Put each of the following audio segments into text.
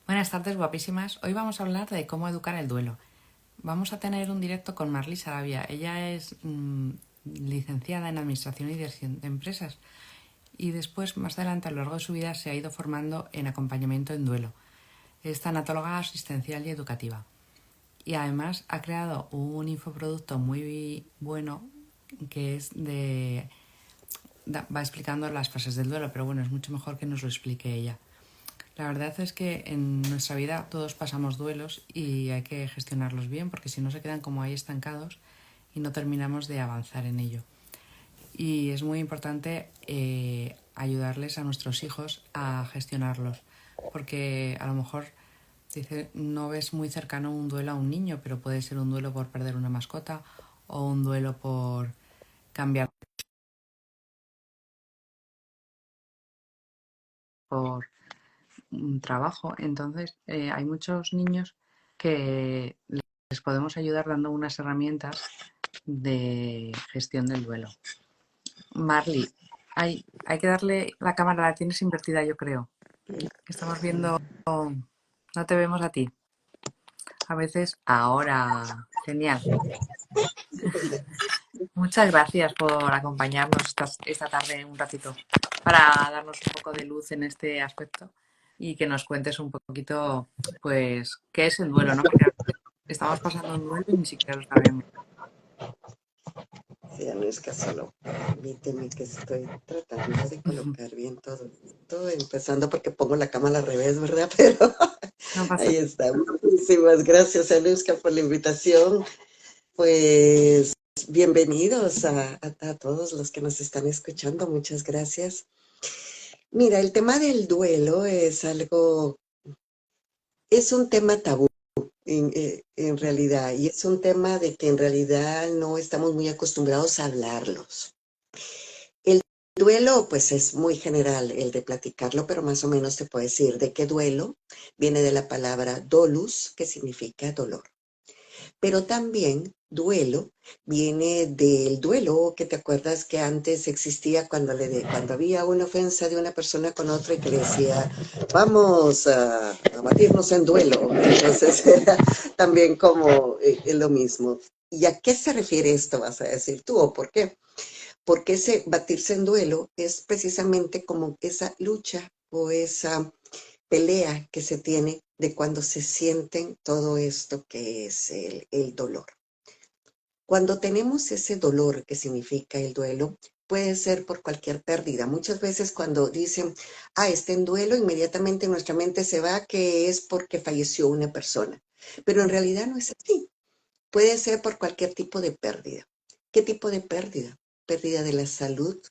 Buenas tardes, guapísimas. Hoy vamos a hablar de cómo educar el duelo. Vamos a tener un directo con Marly Sarabia. Ella es licenciada en Administración y Dirección de Empresas y después, más adelante, a lo largo de su vida, se ha ido formando en acompañamiento en duelo. Es tanatóloga asistencial y educativa. Y además ha creado un infoproducto muy bueno que es de... va explicando las fases del duelo, pero bueno, es mucho mejor que nos lo explique ella. La verdad es que en nuestra vida todos pasamos duelos y hay que gestionarlos bien porque si no se quedan como ahí estancados y no terminamos de avanzar en ello. Y es muy importante ayudarles a nuestros hijos a gestionarlos porque a lo mejor dice, no ves muy cercano un duelo a un niño, pero puede ser un duelo por perder una mascota o un duelo por cambiar por un trabajo. Entonces, hay muchos niños que les podemos ayudar dando unas herramientas de gestión del duelo. Marly, hay que darle la cámara, la tienes invertida, yo creo. Estamos viendo, no te vemos a ti. A veces, ahora, genial. Muchas gracias por acompañarnos esta tarde un ratito para darnos un poco de luz en este aspecto y que nos cuentes un poquito, pues, qué es el duelo, ¿no? Porque estamos pasando un duelo y ni siquiera lo sabemos. Ya no es que solo permíteme que estoy tratando de colocar bien todo empezando porque pongo la cámara al revés, ¿verdad? Pero No pasa ahí está. Muchísimas gracias, Anuska, por la invitación. Pues bienvenidos a todos los que nos están escuchando. Muchas gracias. Mira, el tema del duelo es un tema tabú en realidad, y es un tema de que en realidad no estamos muy acostumbrados a hablarlos. El duelo, pues es muy general el de platicarlo, pero más o menos te puedo decir de qué duelo viene de la palabra dolus, que significa dolor. Pero también duelo viene del duelo, que te acuerdas que antes existía cuando había una ofensa de una persona con otra y que le decía, vamos a batirnos en duelo. Entonces era también como lo mismo. ¿Y a qué se refiere esto, vas a decir tú, o por qué? Porque ese batirse en duelo es precisamente como esa lucha o esa pelea que se tiene de cuando se sienten todo esto que es el dolor. Cuando tenemos ese dolor que significa el duelo, puede ser por cualquier pérdida. Muchas veces cuando dicen, está en duelo, inmediatamente nuestra mente se va que es porque falleció una persona. Pero en realidad no es así. Puede ser por cualquier tipo de pérdida. ¿Qué tipo de pérdida? Pérdida de la salud,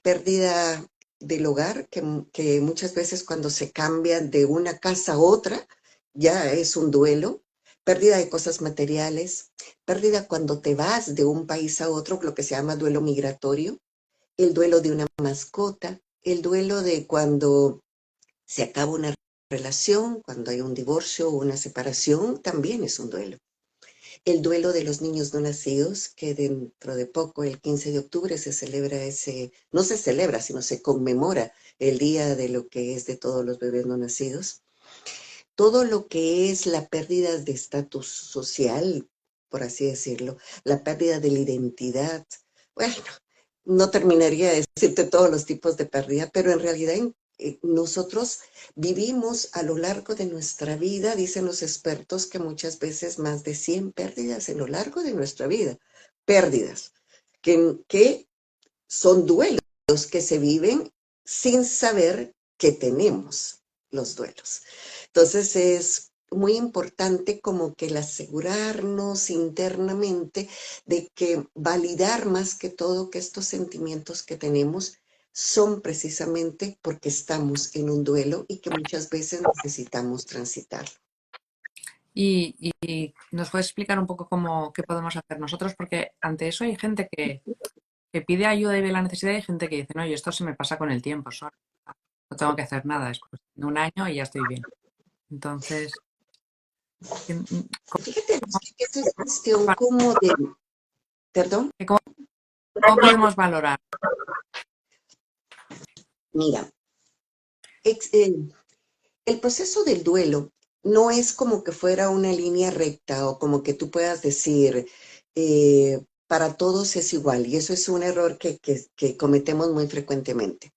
pérdida del hogar, que muchas veces cuando se cambian de una casa a otra, ya es un duelo, pérdida de cosas materiales, pérdida cuando te vas de un país a otro, lo que se llama duelo migratorio, el duelo de una mascota, el duelo de cuando se acaba una relación, cuando hay un divorcio o una separación, también es un duelo. El duelo de los niños no nacidos, que dentro de poco, el 15 de octubre, se celebra no se celebra, sino se conmemora el día de lo que es de todos los bebés no nacidos. Todo lo que es la pérdida de estatus social, por así decirlo, la pérdida de la identidad. Bueno, no terminaría de decirte todos los tipos de pérdida, pero en realidad nosotros vivimos a lo largo de nuestra vida, dicen los expertos, que muchas veces más de 100 pérdidas en lo largo de nuestra vida. Pérdidas que son duelos que se viven sin saber que tenemos los duelos. Entonces es muy importante como que el asegurarnos internamente de que validar más que todo que estos sentimientos que tenemos son precisamente porque estamos en un duelo y que muchas veces necesitamos transitarlo. y nos puedes explicar un poco qué podemos hacer nosotros, porque ante eso hay gente que pide ayuda y ve la necesidad y hay gente que dice, no, y esto se me pasa con el tiempo, no tengo que hacer nada, es cuestión de un año y ya estoy bien. Entonces, Fíjate que esa es cuestión ¿cómo, como de, perdón, cómo- cómo podemos valorar? mira, ex- eh, el proceso del duelo no es como que fuera una línea recta o como que tú puedas decir, para todos es igual, y eso es un error que cometemos muy frecuentemente.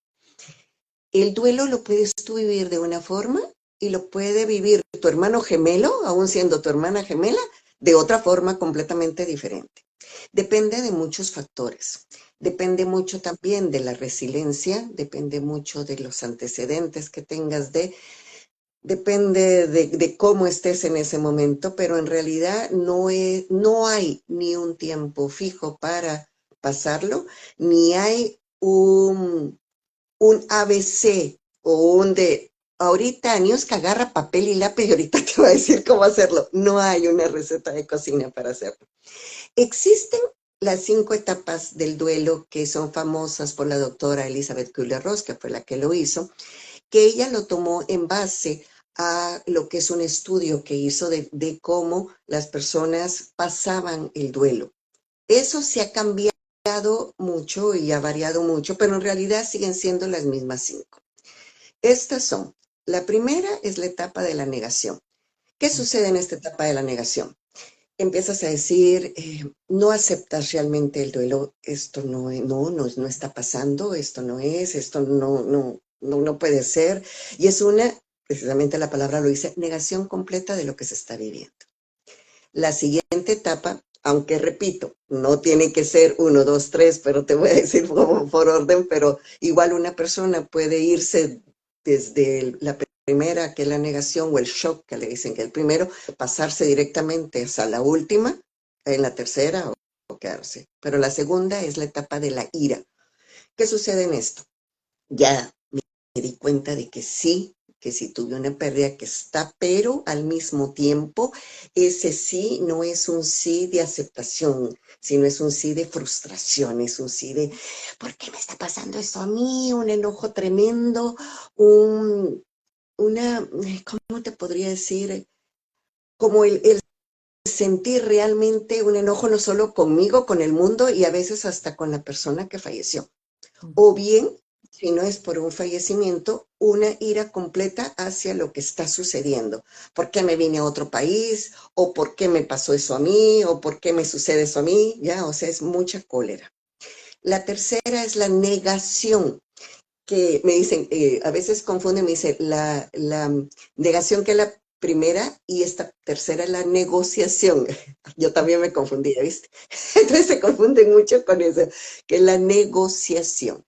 El duelo lo puedes tú vivir de una forma y lo puede vivir tu hermano gemelo, aún siendo tu hermana gemela, de otra forma completamente diferente. Depende de muchos factores. Depende mucho también de la resiliencia, depende mucho de los antecedentes que tengas depende de cómo estés en ese momento, pero en realidad no hay ni un tiempo fijo para pasarlo, ni hay un ABC o un de ahorita Aniuska agarra papel y lápiz y ahorita te va a decir cómo hacerlo. No hay una receta de cocina para hacerlo. Existen las 5 etapas del duelo que son famosas por la doctora Elizabeth Kübler-Ross, que fue la que lo hizo, que ella lo tomó en base a lo que es un estudio que hizo de cómo las personas pasaban el duelo. Eso se ha cambiado mucho y ha variado mucho, pero en realidad siguen siendo las mismas 5. Estas son, la primera es la etapa de la negación. ¿Qué sucede en esta etapa de la negación? Empiezas a decir, no aceptas realmente el duelo, esto no está pasando, esto no es, esto no puede ser. Y es precisamente la palabra lo dice, negación completa de lo que se está viviendo. La siguiente etapa, aunque repito, no tiene que ser 1, 2, 3, pero te voy a decir por orden, pero igual una persona puede irse desde la primera, que es la negación, o el shock, que le dicen que el primero, pasarse directamente hasta la última, en la tercera, o quedarse. Pero la segunda es la etapa de la ira. ¿Qué sucede en esto? Ya me di cuenta de que sí tuve una pérdida que está, pero al mismo tiempo ese sí no es un sí de aceptación, sino es un sí de frustración, es un sí de ¿por qué me está pasando esto a mí? Un enojo tremendo, un, ¿cómo te podría decir? Como el sentir realmente un enojo no solo conmigo, con el mundo y a veces hasta con la persona que falleció. O bien, si no es por un fallecimiento, una ira completa hacia lo que está sucediendo. ¿Por qué me vine a otro país? ¿O por qué me pasó eso a mí? ¿O por qué me sucede eso a mí? Ya, o sea, es mucha cólera. La tercera es la negación, que me dicen, a veces confunden, me dicen, la negación que es la primera y esta tercera es la negociación. Yo también me confundía, ¿viste? Entonces se confunden mucho con eso, que es la negociación.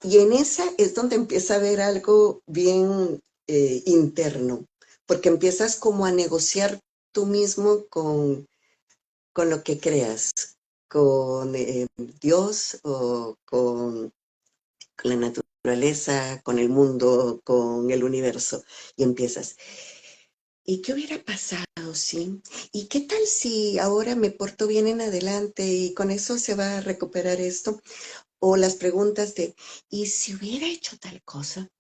Y en esa es donde empieza a haber algo bien interno, porque empiezas como a negociar tú mismo con lo que creas, con Dios o con la naturaleza, con el mundo, con el universo. Y empiezas, ¿y qué hubiera pasado, sí? ¿Y qué tal si ahora me porto bien en adelante y con eso se va a recuperar esto? O las preguntas de, ¿y si hubiera hecho tal cosa?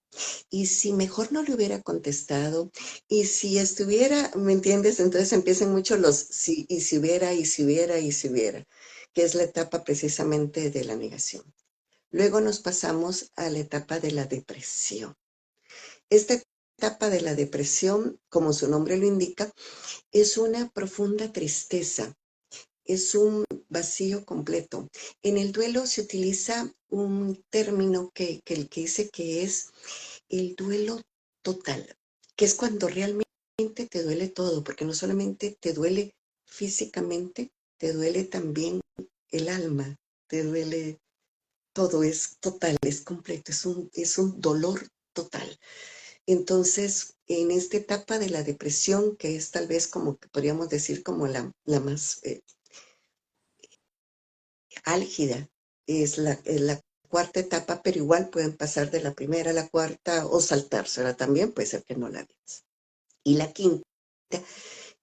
¿Y si mejor no le hubiera contestado? ¿Y si estuviera, me entiendes? Entonces empiezan mucho los sí, y si hubiera, y si hubiera, y si hubiera, que es la etapa precisamente de la negación. Luego nos pasamos a la etapa de la depresión. Esta etapa de la depresión, como su nombre lo indica, es una profunda tristeza, es un vacío completo. En el duelo se utiliza un término que dice que es el duelo total, que es cuando realmente te duele todo, porque no solamente te duele físicamente, te duele también el alma, te duele todo, es total, es completo, es un dolor total. Entonces, en esta etapa de la depresión, que es tal vez como que podríamos decir como la más álgida, es la cuarta etapa, pero igual pueden pasar de la primera a la cuarta o saltársela también, puede ser que no la veas. Y la quinta,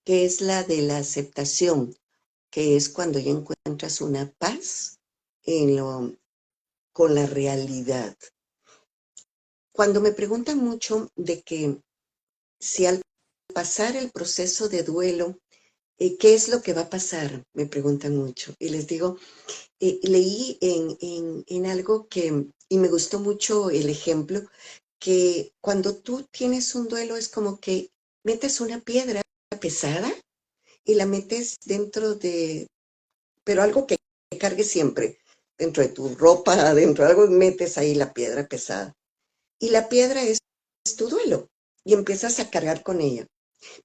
que es la de la aceptación, que es cuando ya encuentras una paz con la realidad. Cuando me preguntan mucho de que si al pasar el proceso de duelo, ¿qué es lo que va a pasar? Me preguntan mucho. Y les digo, leí en algo y me gustó mucho el ejemplo, que cuando tú tienes un duelo es como que metes una piedra pesada y la metes dentro de, pero algo que cargue siempre, dentro de tu ropa, dentro de algo, metes ahí la piedra pesada. Y la piedra es tu duelo y empiezas a cargar con ella.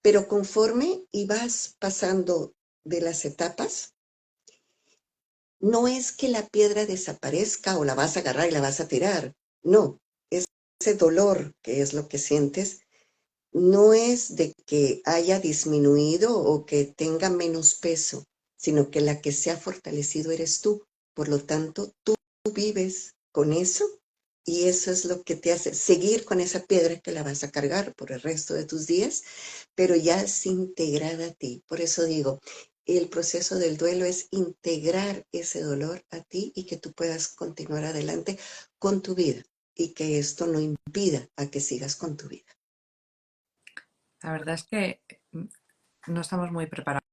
Pero conforme ibas pasando de las etapas, no es que la piedra desaparezca o la vas a agarrar y la vas a tirar. No, ese dolor que es lo que sientes no es de que haya disminuido o que tenga menos peso, sino que la que se ha fortalecido eres tú. Por lo tanto, tú vives con eso y eso es lo que te hace seguir con esa piedra que la vas a cargar por el resto de tus días, pero ya es integrada a ti. Por eso digo, el proceso del duelo es integrar ese dolor a ti y que tú puedas continuar adelante con tu vida y que esto no impida a que sigas con tu vida. La verdad es que no estamos muy preparados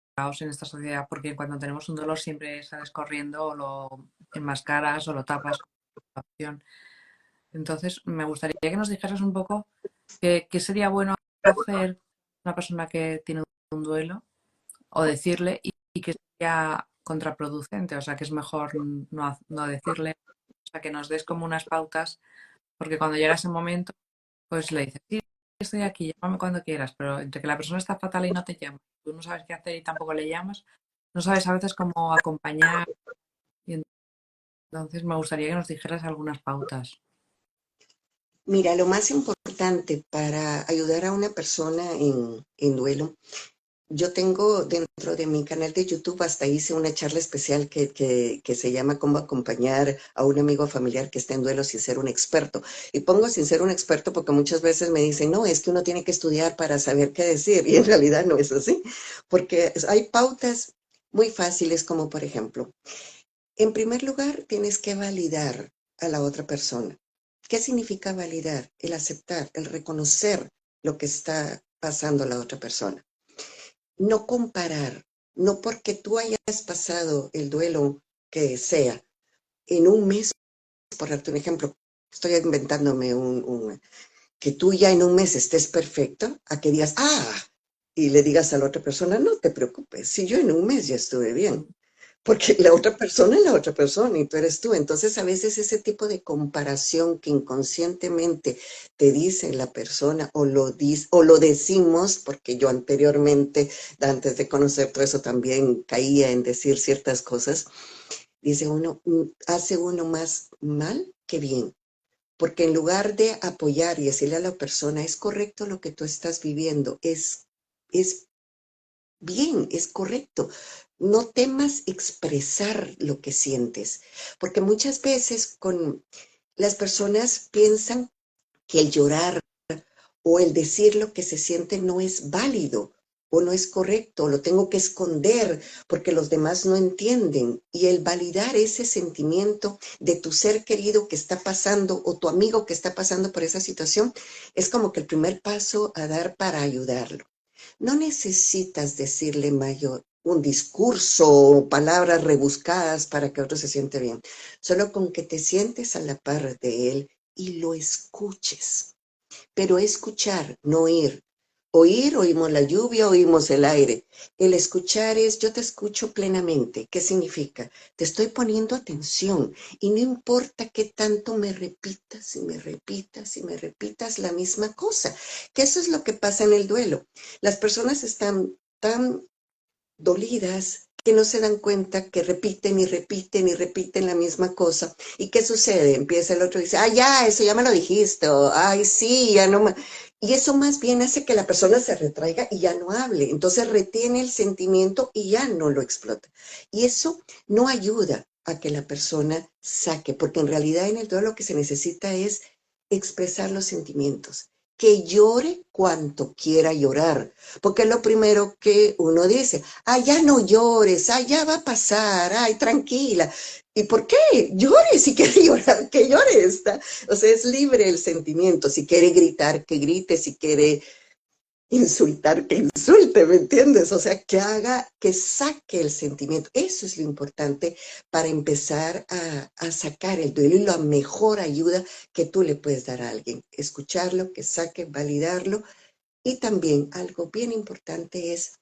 en esta sociedad porque cuando tenemos un dolor siempre sales corriendo o lo enmascaras o lo tapas con la opción. Entonces, me gustaría que nos dijeras un poco qué sería bueno hacer una persona que tiene un duelo o decirle y que sería contraproducente, o sea, que es mejor no decirle, o sea, que nos des como unas pautas, porque cuando llega ese momento, pues le dices, sí, estoy aquí, llámame cuando quieras, pero entre que la persona está fatal y no te llama, tú no sabes qué hacer y tampoco le llamas, no sabes a veces cómo acompañar, y entonces me gustaría que nos dijeras algunas pautas. Mira, lo más importante para ayudar a una persona en duelo, yo tengo dentro de mi canal de YouTube, hasta hice una charla especial que se llama Cómo acompañar a un amigo familiar que está en duelo sin ser un experto. Y pongo sin ser un experto porque muchas veces me dicen, no, es que uno tiene que estudiar para saber qué decir. Y en realidad no es así, porque hay pautas muy fáciles como por ejemplo, en primer lugar, tienes que validar a la otra persona. ¿Qué significa validar? El aceptar, el reconocer lo que está pasando a la otra persona. No comparar, no porque tú hayas pasado el duelo que sea en un mes, por darte un ejemplo, estoy inventándome que tú ya en un mes estés perfecto, a que digas, y le digas a la otra persona, no te preocupes, si yo en un mes ya estuve bien. Porque la otra persona es la otra persona y tú eres tú. Entonces, a veces ese tipo de comparación que inconscientemente te dice la persona o lo decimos, porque yo anteriormente, antes de conocer todo eso, también caía en decir ciertas cosas, dice uno, hace uno más mal que bien. Porque en lugar de apoyar y decirle a la persona, es correcto lo que tú estás viviendo, es bien, es correcto. No temas expresar lo que sientes, porque muchas veces con las personas piensan que el llorar o el decir lo que se siente no es válido o no es correcto, lo tengo que esconder porque los demás no entienden. Y el validar ese sentimiento de tu ser querido que está pasando o tu amigo que está pasando por esa situación es como que el primer paso a dar para ayudarlo. No necesitas decirle mayor un discurso o palabras rebuscadas para que otro se siente bien. Solo con que te sientes a la par de él y lo escuches. Pero escuchar, no oír. Oír, oímos la lluvia, oímos el aire. El escuchar es yo te escucho plenamente. ¿Qué significa? Te estoy poniendo atención y no importa qué tanto me repitas y me repitas y me repitas la misma cosa. Que eso es lo que pasa en el duelo. Las personas están tan dolidas que no se dan cuenta que repiten y repiten y repiten la misma cosa. ¿Y qué sucede? Empieza el otro y dice, ya, eso ya me lo dijiste, o, ay, sí, ya no me... Y eso más bien hace que la persona se retraiga y ya no hable. Entonces retiene el sentimiento y ya no lo explota. Y eso no ayuda a que la persona saque, porque en realidad en el duelo lo que se necesita es expresar los sentimientos, que llore cuanto quiera llorar, porque es lo primero que uno dice, ya no llores, ya va a pasar, ay, tranquila. ¿Y por qué? Llore, si quiere llorar, que llore. O sea, es libre el sentimiento, si quiere gritar, que grite, si quiere insultar que insulte, ¿me entiendes? O sea, que haga, que saque el sentimiento. Eso es lo importante para empezar a sacar el duelo y la mejor ayuda que tú le puedes dar a alguien. Escucharlo, que saque, validarlo. Y también algo bien importante es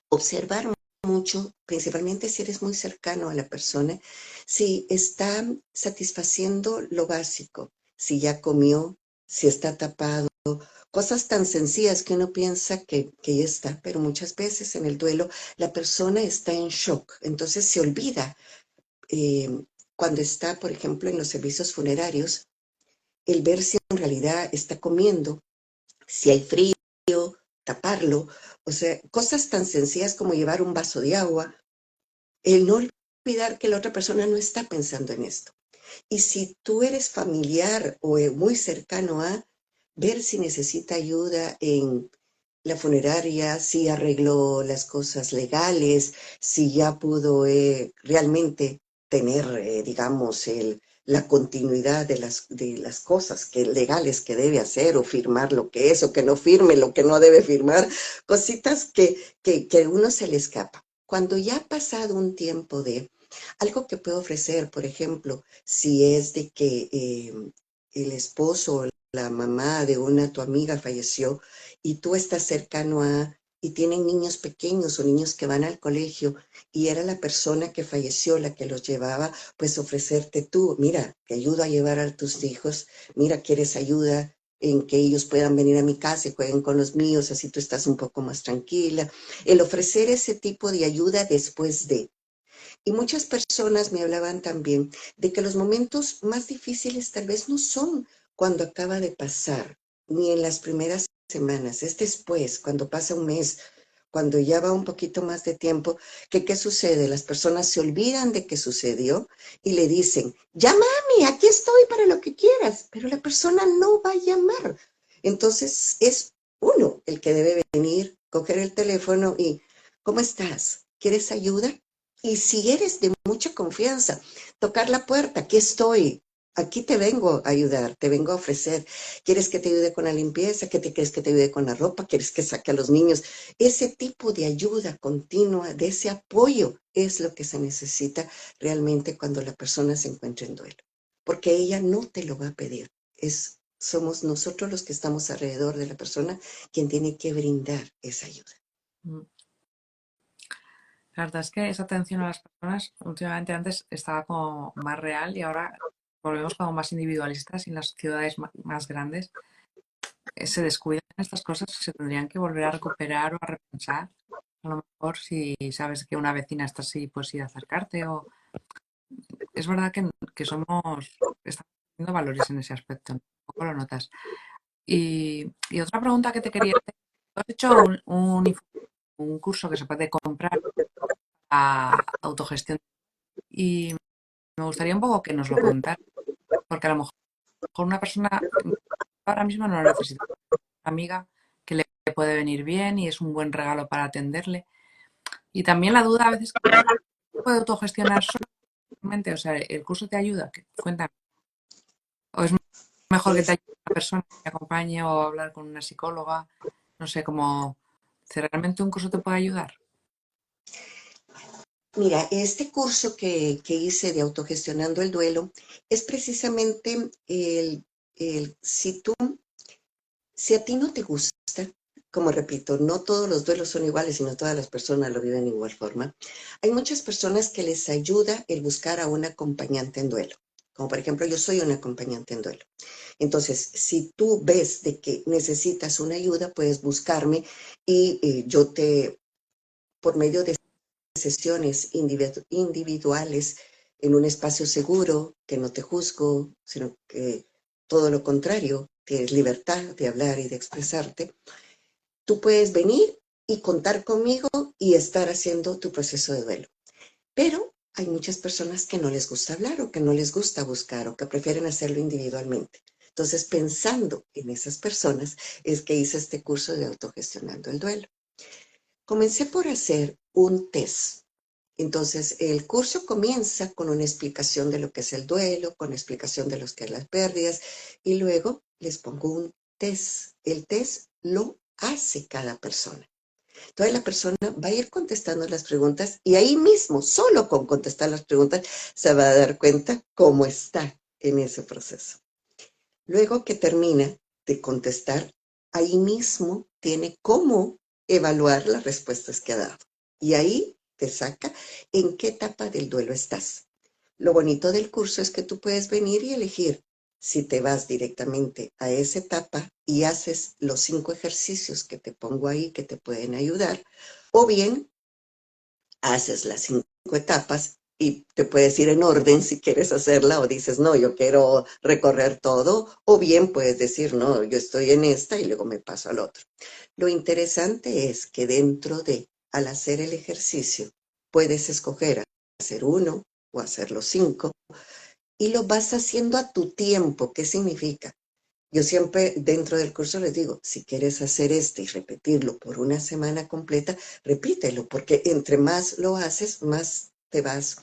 observar mucho, principalmente si eres muy cercano a la persona, si está satisfaciendo lo básico, si ya comió, si está tapado, cosas tan sencillas que uno piensa que ya está, pero muchas veces en el duelo la persona está en shock, entonces se olvida cuando está, por ejemplo, en los servicios funerarios, el ver si en realidad está comiendo, si hay frío, taparlo, o sea, cosas tan sencillas como llevar un vaso de agua, el no olvidar que la otra persona no está pensando en esto. Y si tú eres familiar o muy cercano a, ver si necesita ayuda en la funeraria, si arregló las cosas legales, si ya pudo realmente tener, digamos, la continuidad de las cosas legales que debe hacer o firmar lo que es o que no firme lo que no debe firmar, cositas que uno se le escapa. Cuando ya ha pasado un tiempo de algo que puedo ofrecer, por ejemplo, si es de que el esposo o la mamá de una tu amiga falleció y tú estás cercano a, y tienen niños pequeños o niños que van al colegio y era la persona que falleció la que los llevaba, pues ofrecerte tú, mira, te ayudo a llevar a tus hijos, mira, ¿quieres ayuda en que ellos puedan venir a mi casa y jueguen con los míos, así tú estás un poco más tranquila? El ofrecer ese tipo de ayuda después de. Y muchas personas me hablaban también de que los momentos más difíciles tal vez no son cuando acaba de pasar, ni en las primeras semanas, es después, cuando pasa un mes, cuando ya va un poquito más de tiempo, que ¿qué sucede? Las personas se olvidan de que sucedió y le dicen, ya mami, aquí estoy para lo que quieras, pero la persona no va a llamar. Entonces es uno el que debe venir, coger el teléfono y, ¿cómo estás? ¿Quieres ayuda? Y si eres de mucha confianza, tocar la puerta, aquí estoy, aquí te vengo a ayudar, te vengo a ofrecer. ¿Quieres que te ayude con la limpieza? ¿Quieres que te ayude con la ropa? ¿Quieres que saque a los niños? Ese tipo de ayuda continua, de ese apoyo, es lo que se necesita realmente cuando la persona se encuentra en duelo. Porque ella no te lo va a pedir. Somos nosotros los que estamos alrededor de la persona quien tiene que brindar esa ayuda. Mm. La verdad es que esa atención a las personas últimamente antes estaba como más real y ahora volvemos como más individualistas y en las ciudades más grandes se descuidan estas cosas que se tendrían que volver a recuperar o a repensar. A lo mejor si sabes que una vecina está así, pues ir a acercarte o... Es verdad que estamos teniendo valores en ese aspecto, ¿no? Un poco lo notas. Y otra pregunta que te quería hacer, ¿tú has hecho un curso que se puede comprar a autogestión? Y me gustaría un poco que nos lo contaras, porque a lo mejor una persona ahora mismo no lo necesita, una amiga que le puede venir bien y es un buen regalo para atenderle. Y también la duda a veces que puede autogestionar solamente, o sea, el curso te ayuda, cuéntame. O es mejor que te Es, ayude una persona que te acompañe o hablar con una psicóloga, no sé, como si realmente un curso te puede ayudar. Mira, este curso que hice de autogestionando el duelo es precisamente si a ti no te gusta, como repito, no todos los duelos son iguales y no todas las personas lo viven de igual forma. Hay muchas personas que les ayuda el buscar a un acompañante en duelo. Como por ejemplo, yo soy un acompañante en duelo. Entonces, si tú ves de que necesitas una ayuda, puedes buscarme y yo por medio de sesiones individuales en un espacio seguro, que no te juzgo, sino que todo lo contrario, tienes libertad de hablar y de expresarte, tú puedes venir y contar conmigo y estar haciendo tu proceso de duelo. Pero hay muchas personas que no les gusta hablar o que no les gusta buscar o que prefieren hacerlo individualmente. Entonces, pensando en esas personas, es que hice este curso de autogestionando el duelo. Comencé por hacer un test. Entonces, el curso comienza con una explicación de lo que es el duelo, con explicación de lo que es las pérdidas, y luego les pongo un test. El test lo hace cada persona. Entonces la persona va a ir contestando las preguntas y ahí mismo, solo con contestar las preguntas, se va a dar cuenta cómo está en ese proceso. Luego que termina de contestar, ahí mismo tiene cómo evaluar las respuestas que ha dado. Y ahí te saca en qué etapa del duelo estás. Lo bonito del curso es que tú puedes venir y elegir si te vas directamente a esa etapa y haces los 5 ejercicios que te pongo ahí que te pueden ayudar, o bien haces las 5 etapas y te puedes ir en orden si quieres hacerla o dices, no, yo quiero recorrer todo, o bien puedes decir, no, yo estoy en esta y luego me paso al otro. Lo interesante es que dentro de, al hacer el ejercicio, puedes escoger hacer uno o hacer los 5 y lo vas haciendo a tu tiempo. ¿Qué significa? Yo siempre dentro del curso les digo, si quieres hacer este y repetirlo por una semana completa, repítelo, porque entre más lo haces, más te vas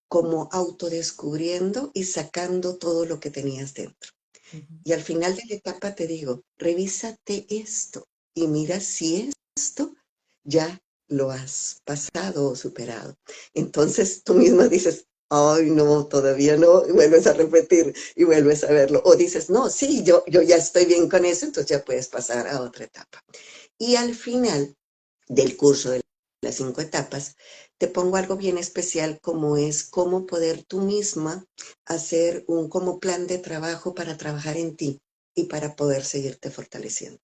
como autodescubriendo y sacando todo lo que tenías dentro. Y al final de la etapa te digo, revísate esto y mira si esto ya lo has pasado o superado. Entonces tú misma dices, ay, no, todavía no, y vuelves a repetir y vuelves a verlo. O dices, no, sí, yo ya estoy bien con eso, entonces ya puedes pasar a otra etapa. Y al final del curso de las 5 etapas, te pongo algo bien especial como es cómo poder tú misma hacer un como plan de trabajo para trabajar en ti y para poder seguirte fortaleciendo.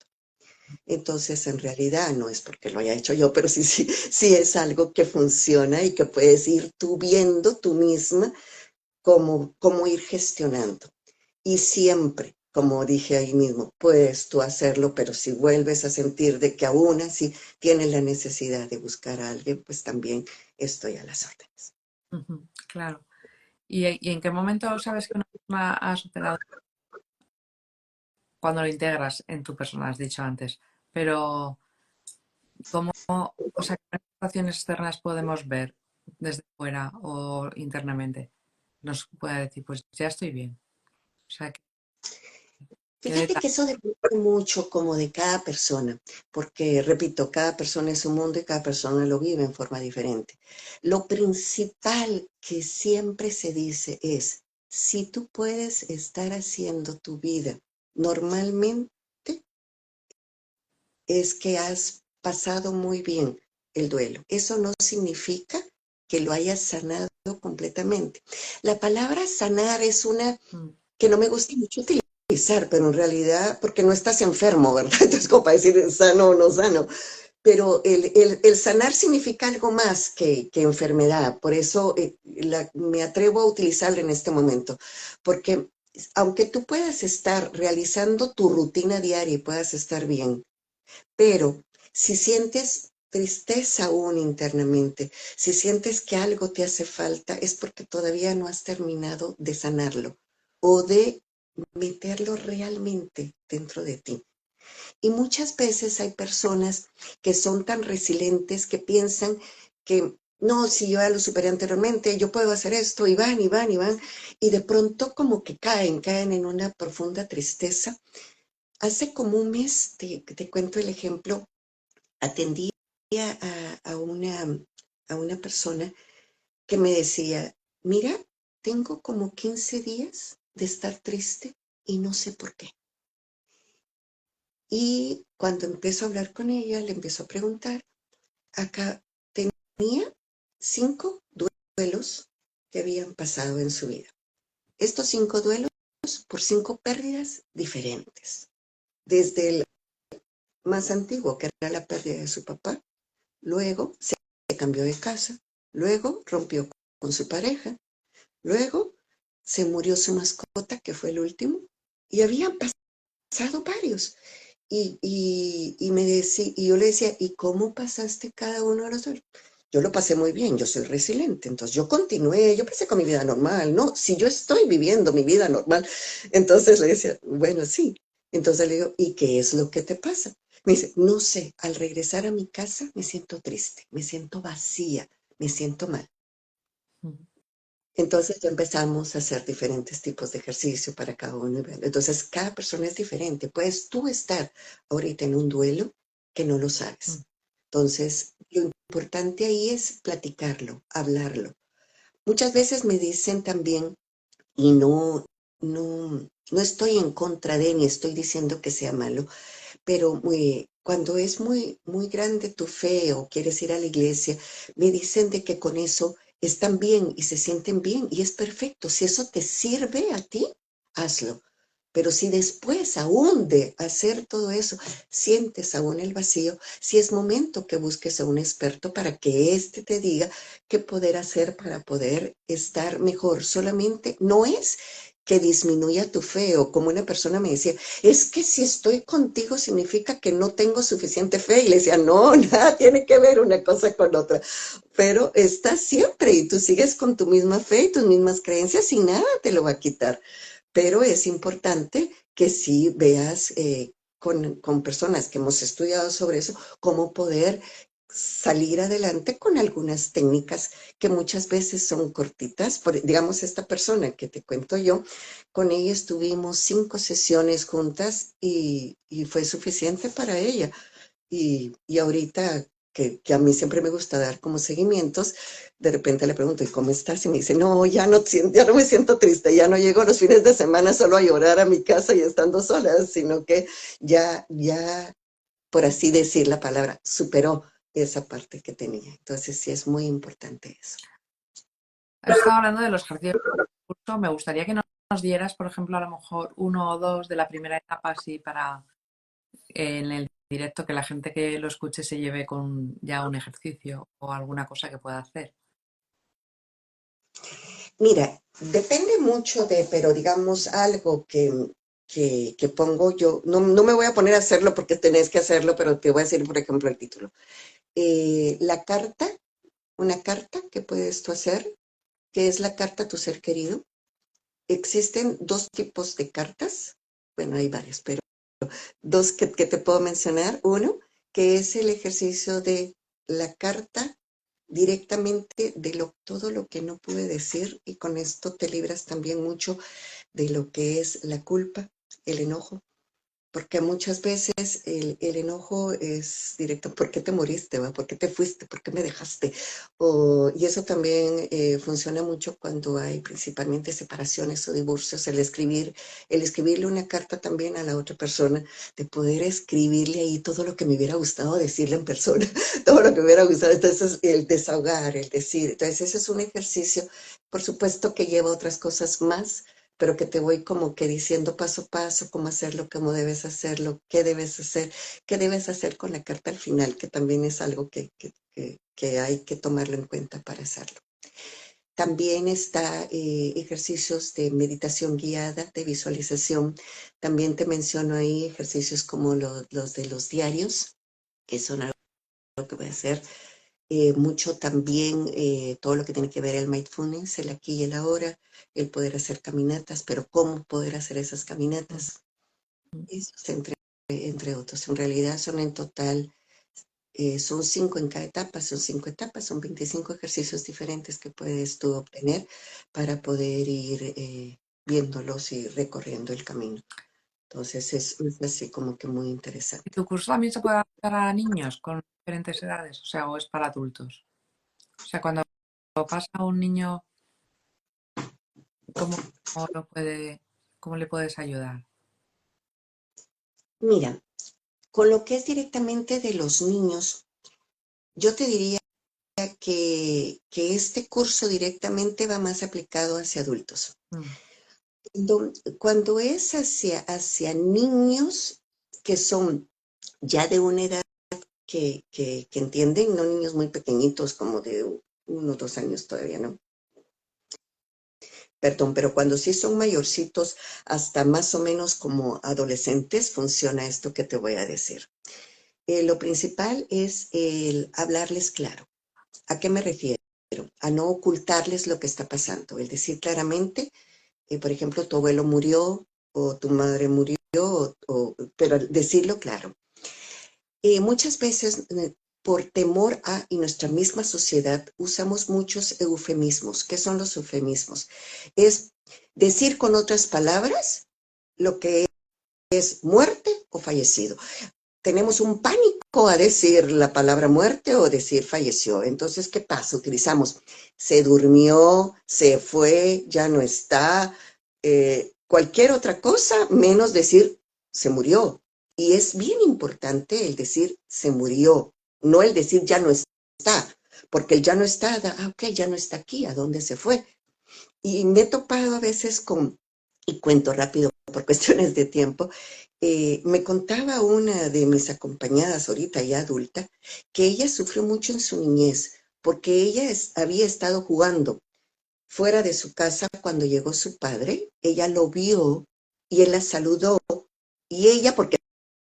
Entonces, en realidad no es porque lo haya hecho yo, pero sí es algo que funciona y que puedes ir tú viendo tú misma cómo ir gestionando. Y siempre, como dije ahí mismo, puedes tú hacerlo, pero si vuelves a sentir de que aún así tienes la necesidad de buscar a alguien, pues también estoy a las órdenes. Claro. ¿Y en qué momento sabes que una persona ha superado? Cuando lo integras en tu persona, has dicho antes. Pero, ¿cómo, o sea, qué manifestaciones externas podemos ver desde fuera o internamente? Nos puede decir, pues ya estoy bien. O sea, ¿qué Fíjate detalle? que eso depende mucho como de cada persona, porque repito, cada persona es un mundo y cada persona lo vive en forma diferente. Lo principal que siempre se dice es, si tú puedes estar haciendo tu vida normalmente, es que has pasado muy bien el duelo. Eso no significa que lo hayas sanado completamente. La palabra sanar es una Mm, que no me gusta mucho utilizar, pero en realidad, porque no estás enfermo, ¿verdad? Entonces, como para decir sano o no sano. Pero el sanar significa algo más que enfermedad. Por eso me atrevo a utilizarlo en este momento. Porque aunque tú puedas estar realizando tu rutina diaria y puedas estar bien, pero si sientes tristeza aún internamente, si sientes que algo te hace falta, es porque todavía no has terminado de sanarlo o de meterlo realmente dentro de ti. Y muchas veces hay personas que son tan resilientes que piensan que no, si yo ya lo superé anteriormente, yo puedo hacer esto, y van, y van, y van, y de pronto como que caen en una profunda tristeza. Hace como un mes, te cuento el ejemplo, atendí a una persona que me decía, mira, tengo como 15 días de estar triste y no sé por qué. Y cuando empiezo a hablar con ella, le empiezo a preguntar, acá tenía 5 duelos que habían pasado en su vida. Estos 5 duelos por 5 pérdidas diferentes. Desde el más antiguo, que era la pérdida de su papá, luego se cambió de casa, luego rompió con su pareja, luego se murió su mascota, que fue el último, y habían pasado varios. Y yo le decía, ¿y cómo pasaste cada uno de los duelos? Yo lo pasé muy bien, yo soy resiliente, entonces yo continué, yo pasé con mi vida normal, ¿no? Si yo estoy viviendo mi vida normal, entonces le decía, bueno, sí. Entonces le digo, ¿y qué es lo que te pasa? Me dice, no sé, al regresar a mi casa me siento triste, me siento vacía, me siento mal. mm, Entonces ya empezamos a hacer diferentes tipos de ejercicio para cada uno. Entonces cada persona es diferente. Puedes tú estar ahorita en un duelo que no lo sabes. Entonces, lo importante ahí es platicarlo, hablarlo. Muchas veces me dicen también, y no estoy en contra de, ni estoy diciendo que sea malo, pero cuando es muy grande tu fe o quieres ir a la iglesia, me dicen de que con eso están bien y se sienten bien y es perfecto. Si eso te sirve a ti, hazlo. Pero si después aún de hacer todo eso sientes aún el vacío, si es momento que busques a un experto para que éste te diga qué poder hacer para poder estar mejor. Solamente no es que disminuya tu fe o como una persona me decía, es que si estoy contigo significa que no tengo suficiente fe. Y le decía, no, nada tiene que ver una cosa con otra. Pero estás siempre y tú sigues con tu misma fe y tus mismas creencias y nada te lo va a quitar. Pero es importante que sí veas con personas que hemos estudiado sobre eso, cómo poder salir adelante con algunas técnicas que muchas veces son cortitas. Digamos, esta persona que te cuento yo, con ella estuvimos 5 sesiones juntas y fue suficiente para ella. Y ahorita que a mí siempre me gusta dar como seguimientos, de repente le pregunto, ¿y cómo estás? Y me dice, no, ya no me siento triste, ya no llego los fines de semana solo a llorar a mi casa y estando sola, sino que ya, por así decir la palabra, superó esa parte que tenía. Entonces sí es muy importante eso. Has estado hablando de los ejercicios del curso. Me gustaría que nos dieras, por ejemplo, a lo mejor uno o dos de la primera etapa, así para en el directo que la gente que lo escuche se lleve con ya un ejercicio o alguna cosa que pueda hacer. Mira, depende mucho pero digamos algo que pongo yo, no me voy a poner a hacerlo porque tenés que hacerlo, pero te voy a decir, por ejemplo, el título. La carta, una carta que puedes tú hacer, que es la carta a tu ser querido. Existen 2 tipos de cartas, bueno, hay varias, pero dos que te puedo mencionar. Uno, que es el ejercicio de la carta directamente de todo lo que no pude decir y con esto te libras también mucho de lo que es la culpa, el enojo, porque muchas veces el enojo es directo, ¿por qué te moriste? ¿Va? ¿Por qué te fuiste? ¿Por qué me dejaste? Y eso también funciona mucho cuando hay principalmente separaciones o divorcios, el escribirle una carta también a la otra persona, de poder escribirle ahí todo lo que me hubiera gustado decirle en persona, todo lo que me hubiera gustado, entonces el desahogar, el decir, entonces ese es un ejercicio, por supuesto que lleva otras cosas más, pero que te voy como que diciendo paso a paso cómo hacerlo, cómo debes hacerlo, qué debes hacer con la carta al final, que también es algo que hay que tomarlo en cuenta para hacerlo. También está ejercicios de meditación guiada, de visualización. También te menciono ahí ejercicios como los de los diarios, que son algo que voy a hacer mucho también todo lo que tiene que ver el mindfulness, el aquí y el ahora, el poder hacer caminatas, pero cómo poder hacer esas caminatas. Esos entre otros. En realidad son en total, son 5 en cada etapa, son 5 etapas, son 25 ejercicios diferentes que puedes tú obtener para poder ir viéndolos y recorriendo el camino. Entonces es así como que muy ¿Y interesante. tu curso también se puede adaptar a niños con diferentes edades? O sea, ¿o es para adultos? O sea, cuando pasa un niño, ¿cómo, cómo le puedes ayudar? Mira, con lo que es directamente de los niños, yo te diría que este curso directamente va más aplicado hacia adultos. Mm. Cuando es hacia niños que son ya de una edad que entienden, no niños muy pequeñitos como de 1 o 2 años todavía, ¿no? Perdón, pero cuando sí son mayorcitos, hasta más o menos como adolescentes, funciona esto que te voy a decir. Lo principal es el hablarles claro. ¿A qué me refiero? A no ocultarles lo que está pasando, el decir claramente, por ejemplo, tu abuelo murió o tu madre murió, pero decirlo claro. Muchas veces, por temor a, y nuestra misma sociedad, usamos muchos eufemismos. ¿Qué son los eufemismos? Es decir con otras palabras lo que es muerte o fallecido. tenemos un pánico a decir la palabra muerte o decir falleció. Entonces, ¿qué pasa? Utilizamos se durmió, se fue, ya no está, cualquier otra cosa menos decir se murió. Y es bien importante el decir se murió, no el decir ya no está, porque el ya no está, ok, ya no está aquí, ¿a dónde se fue? Y me he topado a veces con, y cuento rápido por cuestiones de tiempo, me contaba una de mis acompañadas ahorita ya adulta, que ella sufrió mucho en su niñez, porque ella había estado jugando fuera de su casa cuando llegó su padre, ella lo vio y él la saludó, y ella, porque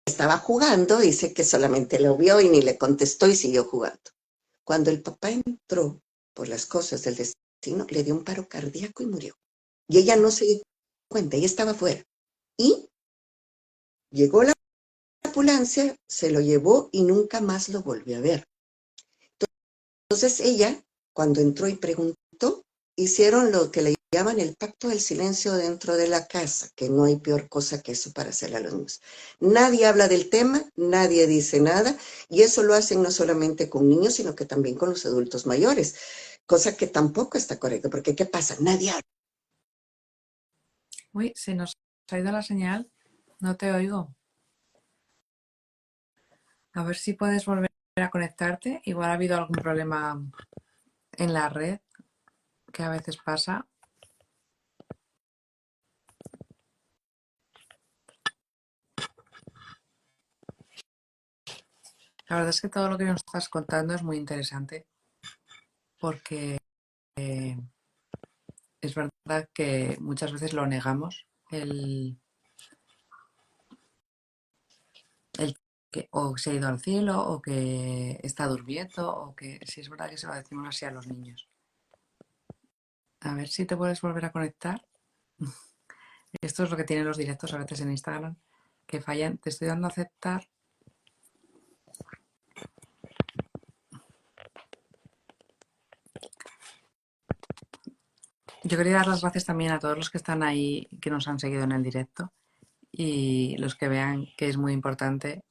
estaba jugando, dice que solamente lo vio y ni le contestó y siguió jugando. Cuando el papá entró por las cosas del destino, le dio un paro cardíaco y murió. Y ella no se dio cuenta, ella estaba afuera. Y llegó la ambulancia, se lo llevó y nunca más lo volvió a ver. Entonces ella, cuando entró y preguntó, hicieron lo que le llaman el pacto del silencio dentro de la casa, que no hay peor cosa que eso para hacerle a los niños. Nadie habla del tema, nadie dice nada, y eso lo hacen no solamente con niños, sino que también con los adultos mayores, cosa que tampoco está correcto, porque ¿qué pasa? Nadie habla. Uy, se nos ha ido la señal. No te oigo. A ver si puedes volver a conectarte. Igual ha habido algún problema en la red, que a veces pasa. La verdad es que todo lo que nos estás contando es muy interesante, porque es verdad que muchas veces lo negamos, el que o se ha ido al cielo, o que está durmiendo, o que sí es verdad que se lo decimos así a los niños. A ver si te puedes volver a conectar. Esto es lo que tienen los directos a veces en Instagram, que fallan. Te estoy dando a aceptar. Yo quería dar las gracias también a todos los que están ahí, que nos han seguido en el directo, y los que vean que es muy importante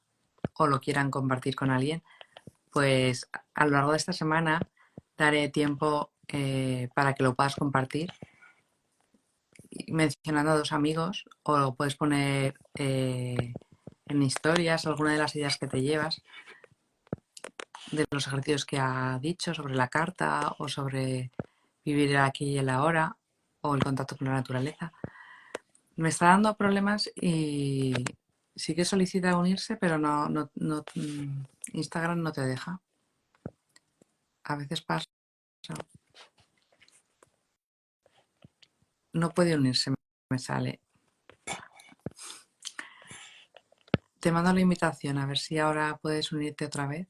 o lo quieran compartir con alguien, pues a lo largo de esta semana daré tiempo para que lo puedas compartir mencionando a dos amigos, o lo puedes poner en historias alguna de las ideas que te llevas de los ejercicios que ha dicho sobre la carta o sobre vivir el aquí y el ahora o el contacto con la naturaleza. Me está dando problemas y sí que solicita unirse, pero no Instagram no te deja. A veces pasa. No puede unirse, me sale. Te mando la invitación, a ver si ahora puedes unirte otra vez.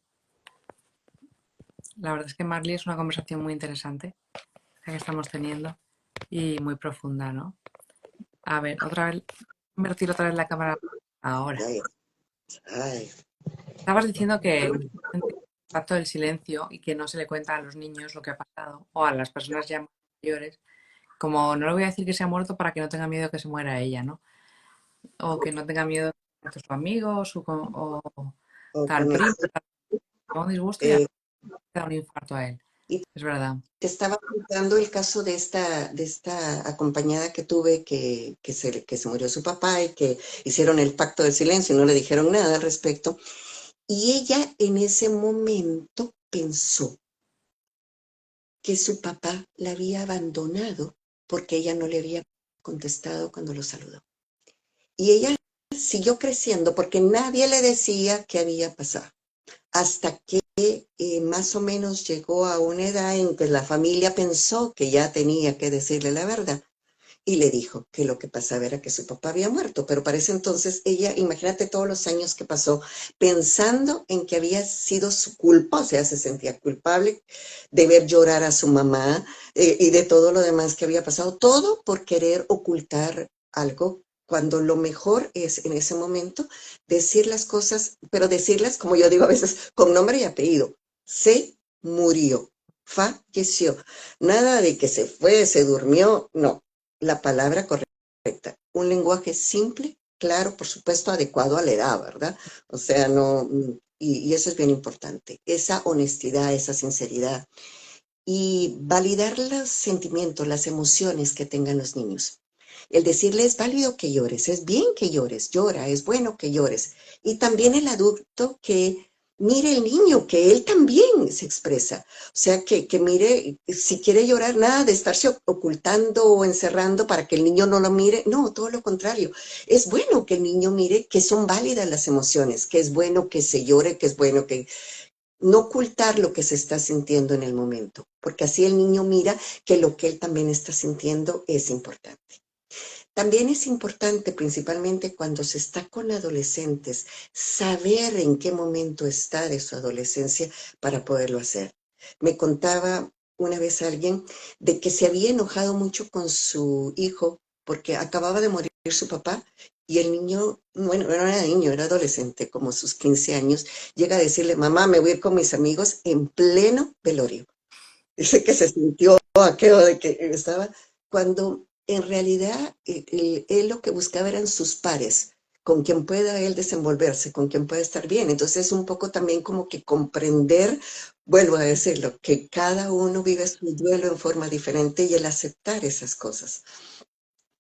La verdad es que Marley es una conversación muy interesante la que estamos teniendo y muy profunda, ¿no? A ver, otra vez, invertir otra vez la cámara ahora. Ay, ay. Estabas diciendo que el pacto del silencio y que no se le cuenta a los niños lo que ha pasado o a las personas ya mayores, como no le voy a decir que se ha muerto para que no tenga miedo que se muera ella, ¿no? O que no tenga miedo que su amigo o O tal primo, un disgusto y eh, da un infarto a él. y Es verdad. te estaba contando el caso de esta acompañada que tuve que se murió su papá y que hicieron el pacto del silencio y no le dijeron nada al respecto. Y ella en ese momento pensó que su papá la había abandonado porque ella no le había contestado cuando lo saludó. Y ella siguió creciendo porque nadie le decía qué había pasado. Hasta que más o menos llegó a una edad en que la familia pensó que ya tenía que decirle la verdad y le dijo que lo que pasaba era que su papá había muerto, pero para ese entonces ella, imagínate todos los años que pasó pensando en que había sido su culpa, o sea, se sentía culpable de ver llorar a su mamá y de todo lo demás que había pasado, todo por querer ocultar algo cuando lo mejor es en ese momento decir las cosas, pero decirlas, como yo digo a veces, con nombre y apellido. Se murió, falleció. Nada de que se fue, se durmió, no. La palabra correcta. Un lenguaje simple claro, por supuesto, adecuado a la edad, ¿verdad? O sea, no, y eso es bien importante, esa honestidad, esa sinceridad y validar los sentimientos, las emociones que tengan los niños. El decirle es válido que llores, es bien que llores, llora, es bueno que llores. Y también el adulto que mire el niño, que él también se expresa. O sea, que mire, si quiere llorar, nada de estarse ocultando o encerrando para que el niño no lo mire. No, todo lo contrario. Es bueno que el niño mire que son válidas las emociones, que es bueno que se llore, que es bueno que no ocultar lo que se está sintiendo en el momento, porque así el niño mira que lo que él también está sintiendo es importante. También es importante, principalmente cuando se está con adolescentes, saber en qué momento está de su adolescencia para poderlo hacer. Me contaba una vez alguien de que se había enojado mucho con su hijo porque acababa de morir su papá y el niño, bueno, no era niño, era adolescente, como sus 15 años, llega a decirle, mamá, me voy a ir con mis amigos en pleno velorio. Dice que se sintió aquello de que estaba, cuando en realidad él lo que buscaba eran sus pares, con quien pueda él desenvolverse, con quien pueda estar bien. Entonces es un poco también como que comprender, vuelvo a decirlo, que cada uno vive su duelo en forma diferente y el aceptar esas cosas.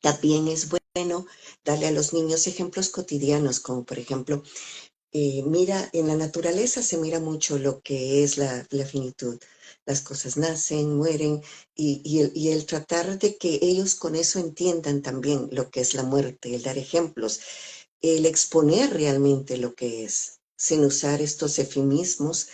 También es bueno darle a los niños ejemplos cotidianos, como por ejemplo, mira, en la naturaleza se mira mucho lo que es la finitud. Las cosas nacen, mueren, y el tratar de que ellos con eso entiendan también lo que es la muerte, el dar ejemplos, el exponer realmente lo que es, sin usar estos eufemismos,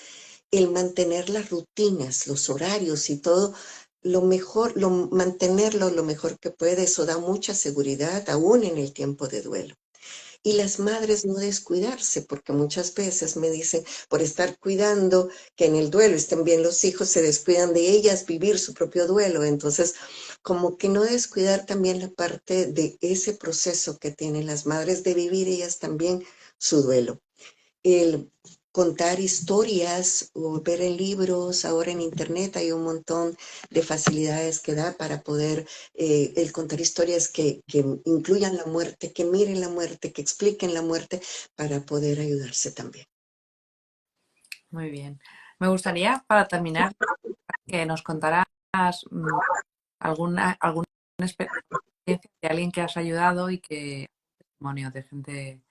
el mantener las rutinas, los horarios y todo, lo mejor, mantenerlo lo mejor que puede, eso da mucha seguridad aún en el tiempo de duelo. Y las madres no descuidarse, porque muchas veces me dicen, por estar cuidando que en el duelo estén bien los hijos, se descuidan de ellas vivir su propio duelo. Entonces, como que no descuidar también la parte de ese proceso que tienen las madres de vivir ellas también su duelo. El contar historias o ver en libros, ahora en internet hay un montón de facilidades que da para poder el contar historias que incluyan la muerte, que miren la muerte, que expliquen la muerte para poder ayudarse también. Muy bien. Me gustaría, para terminar, que nos contaras mm, alguna experiencia de alguien que has ayudado y que testimonio de gente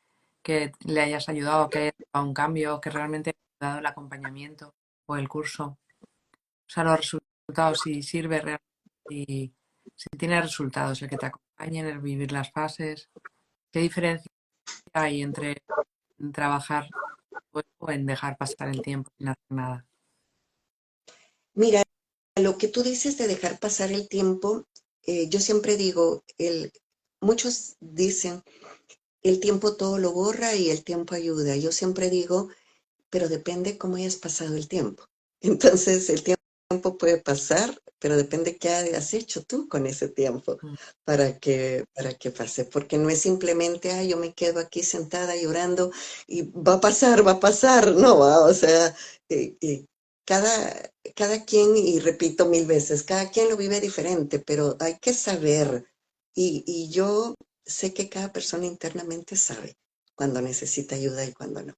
que le hayas ayudado, que haya dado un cambio, que realmente haya dado el acompañamiento o el curso. O sea, los resultados, si sirve realmente, si tiene resultados el que te acompañen, el vivir las fases. ¿Qué diferencia hay entre trabajar o en dejar pasar el tiempo sin hacer nada? Mira, lo que tú dices de dejar pasar el tiempo, yo siempre digo, muchos dicen, el tiempo todo lo borra y el tiempo ayuda. Yo siempre digo, pero depende cómo hayas pasado el tiempo. Entonces, el tiempo puede pasar, pero depende qué has hecho tú con ese tiempo Mm. para que pase. Porque no es simplemente, yo me quedo aquí sentada llorando y va a pasar. No, va, o sea, cada quien, y repito mil veces, cada quien lo vive diferente, pero hay que saber. Y yo sé que cada persona internamente sabe cuando necesita ayuda y cuando no,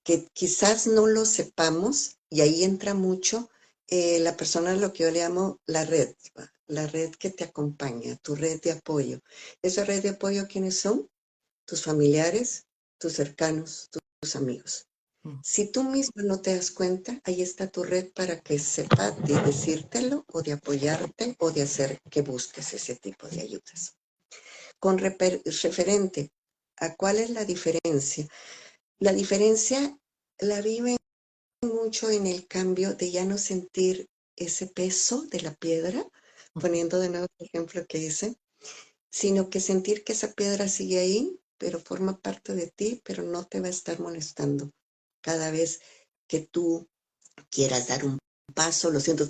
que quizás no lo sepamos, y ahí entra mucho la persona, lo que yo le llamo la red, ¿va? La red que te acompaña, tu red de apoyo. Esa red de apoyo, ¿quiénes son? Tus familiares, tus cercanos, tus amigos. Mm. Si tú mismo no te das cuenta, ahí está tu red para que sepa de decírtelo o de apoyarte o de hacer que busques ese tipo de ayudas. Con referente a cuál es la diferencia la viven mucho en el cambio de ya no sentir ese peso de la piedra, poniendo de nuevo el ejemplo que hice, sino que sentir que esa piedra sigue ahí, pero forma parte de ti, pero no te va a estar molestando. Cada vez que tú quieras dar un paso, lo siento,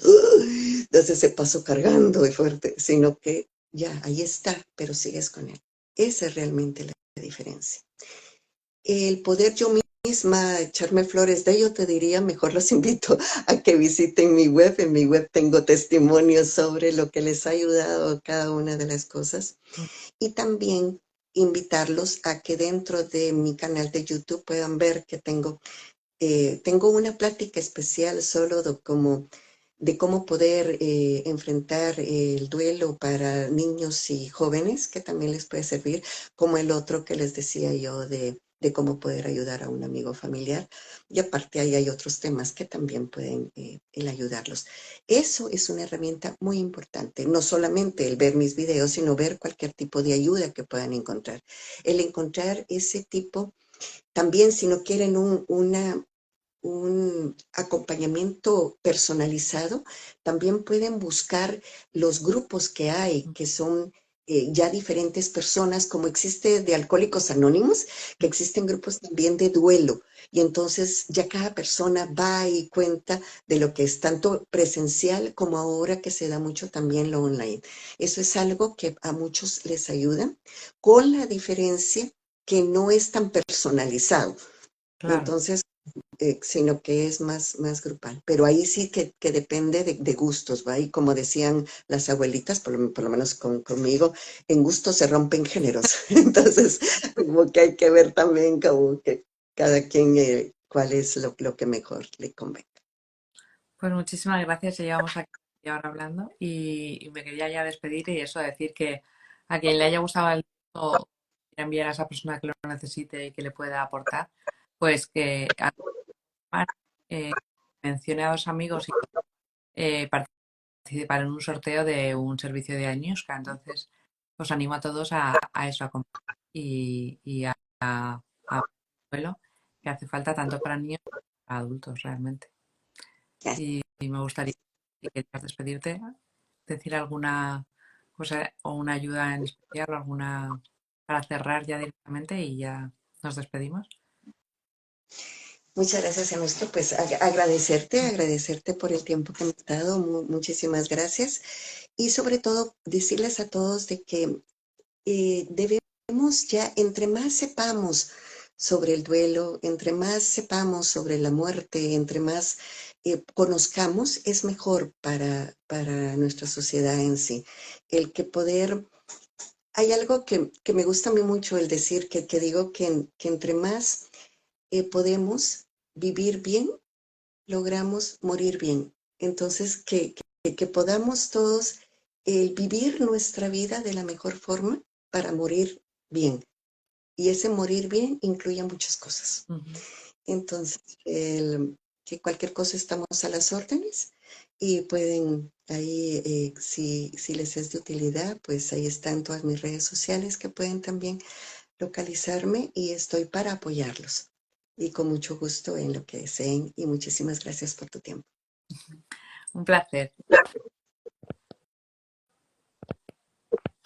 das ese paso cargando y fuerte, sino que ya, ahí está, pero sigues con él. Esa es realmente la diferencia. El poder yo misma echarme flores de ello, te diría, mejor los invito a que visiten mi web. En mi web tengo testimonios sobre lo que les ha ayudado a cada una de las cosas. Mm. Y también invitarlos a que dentro de mi canal de YouTube puedan ver que tengo una plática especial solo de cómo poder enfrentar el duelo para niños y jóvenes, que también les puede servir, como el otro que les decía yo de cómo poder ayudar a un amigo familiar. Y aparte ahí hay otros temas que también pueden el ayudarlos. Eso es una herramienta muy importante, no solamente el ver mis videos, sino ver cualquier tipo de ayuda que puedan encontrar. El encontrar ese tipo, también si no quieren un acompañamiento personalizado, también pueden buscar los grupos que hay, que son ya diferentes personas, como existe de Alcohólicos Anónimos, que existen grupos también de duelo. Y entonces ya cada persona va y cuenta de lo que es tanto presencial como ahora que se da mucho también lo online. Eso es algo que a muchos les ayuda, con la diferencia que no es tan personalizado. Claro. Entonces, sino que es más grupal. Pero ahí sí que depende de gustos, ¿va? Y como decían las abuelitas, por lo menos conmigo, en gustos se rompen géneros. Entonces, como que hay que ver también como que cada quien cuál es lo que mejor le convenga. Pues muchísimas gracias. Ya llevamos aquí media hora hablando y me quería ya despedir y eso, decir que a quien le haya gustado el o quiera enviar a esa persona que lo necesite y que le pueda aportar, pues que eh, mencione a dos amigos y participar en un sorteo de un servicio de Añusca. Entonces, os animo a todos a eso, a comprar y a vuelo que hace falta tanto para niños como para adultos realmente. Y me gustaría, si querías despedirte, decir alguna cosa o una ayuda en especial o alguna para cerrar ya directamente y ya nos despedimos. Muchas gracias, Ernesto. Pues agradecerte por el tiempo que me has dado. Muchísimas gracias. Y sobre todo, decirles a todos de que debemos ya, entre más sepamos sobre el duelo, entre más sepamos sobre la muerte, entre más conozcamos, es mejor para nuestra sociedad en sí. El que poder, hay algo que me gusta a mí mucho el decir, que digo que entre más podemos vivir bien, logramos morir bien. Entonces, que podamos todos vivir nuestra vida de la mejor forma para morir bien. Y ese morir bien incluye muchas cosas. Ujú. Entonces, que cualquier cosa estamos a las órdenes y pueden ahí, si les es de utilidad, pues ahí están todas mis redes sociales que pueden también localizarme y estoy para apoyarlos. Y con mucho gusto en lo que deseen y muchísimas gracias por tu tiempo. Un placer.